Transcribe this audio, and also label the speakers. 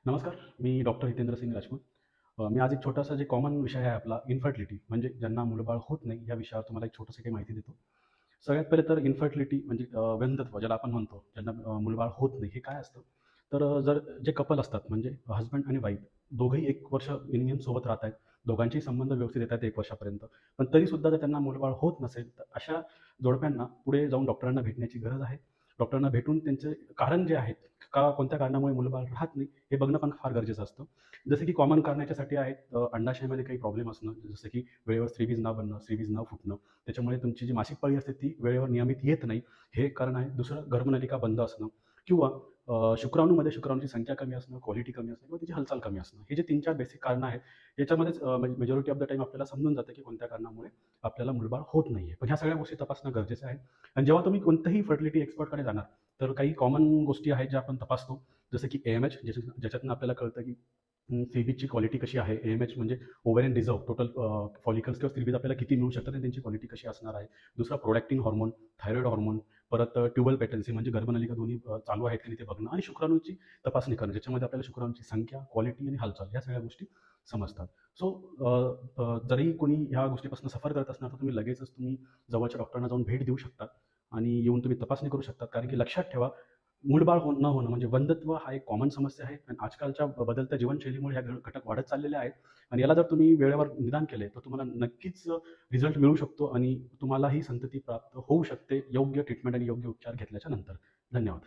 Speaker 1: नमस्कार. मी डॉक्टर हितेंद्र सिंग राजपूत. मी आज एक छोटासा जे कॉमन विषय आहे आपला इन्फर्टिलिटी म्हणजे ज्यांना मुलबाळ होत नाही या विषयावर तुम्हाला एक छोटंसं काही माहिती देतो. सगळ्यात पहिले तर इन्फर्टिलिटी म्हणजे वंध्यत्व ज्याला आपण म्हणतो, ज्यांना मुलबाळ होत नाही हे काय असतं? तर जर जे कपल असतात म्हणजे हसबंड आणि वाईफ दोघंही 1 वर्ष मिनिमम सोबत राहत आहेत. दोघांचेही संबंध व्यवस्थित येतात 1 वर्षापर्यंत. पण तरीसुद्धा जर त्यांना मुलबाळ होत नसेल, तर अशा जोडप्यांना पुढे जाऊन डॉक्टरांना भेटण्याची गरज आहे. डॉक्टरांना भेटून त्यांचे कारण जे आहेत, का कोणत्या कारणामुळे मुलबाळ राहत नाही हे बघणं पण फार गरजेचं असतं. जसं की कॉमन कारण याच्यासाठी आहेत अंडाशयामध्ये काही प्रॉब्लेम असणं, जसं की वेळेवर स्त्रीबीज न बनणं, स्त्रीबीज न फुटणं. त्याच्यामुळे तुमची जी मासिक पाळी असते ती वेळेवर नियमित येत नाही, हे एक कारण आहे. दुसरं गर्भनलिका बंद असणं किंवा शुक्राणूमध्ये शुक्राणूची संख्या कमी असणं, क्वालिटी कमी असणं किंवा त्याची हालचाल कमी असणं. हे जे 3-4 बेसिक कारणं आहेत, याच्यामध्येच मेजॉरिटी ऑफ द टाईम आपल्याला समजून जातं की कोणत्या कारणामुळे आपल्याला मुलबाळ होत नाहीये. पण ह्या सगळ्या गोष्टी तपासणं गरजेचं आहे. आणि जेव्हा तुम्ही कोणत्याही फर्टिलिटी एक्सपर्टकडे जाणार, तर काही कॉमन गोष्टी आहेत ज्या आपण तपासतो. जसं की AMH ज्याच्यातून आपल्याला कळतं की स्त्रीबीजची क्वालिटी कशी आहे. AMH म्हणजे ओव्हरियन रिझर्व्ह टोटल फॉलिकल्स किंवा स्त्रीबीज आपल्याला किती मिळू शकतात आणि त्यांची क्वालिटी कशी असणार आहे. दुसरा प्रोडॅक्टिन हार्मोन, थायरॉईड हार्मोन, परत ट्यूबल पेटन्सी म्हणजे गर्भनलिका दोन्ही चालू आहेत की नाही ते बघणं आणि शुक्राणूची तपासणी करणं, ज्याच्यामध्ये आपल्याला शुक्राणूची संख्या, क्वालिटी आणि हालचाल ह्या सगळ्या गोष्टी समजतात. सो जरी कोणी ह्या गोष्टीपासून सफर करत असणार, तर तुम्ही लगेचच तुम्ही जवळच्या डॉक्टरांना जाऊन भेट देऊ शकता आणि येऊन तुम्ही तपासणी करू शकता. कारण की लक्षात ठेवा, मूलबाळ न होणं म्हणजे वंध्यत्व हा एक कॉमन समस्या आहे आणि आजकालच्या बदलत्या जीवनशैलीमुळे ह्या घटक वाढत चाललेले आहेत आणि याला जर तुम्ही वेळेवर निदान केले, तर तुम्हाला नक्कीच रिझल्ट मिळू शकतो आणि तुम्हालाही संतती प्राप्त होऊ शकते योग्य ट्रीटमेंट आणि योग्य उपचार घेतल्याच्या नंतर. धन्यवाद.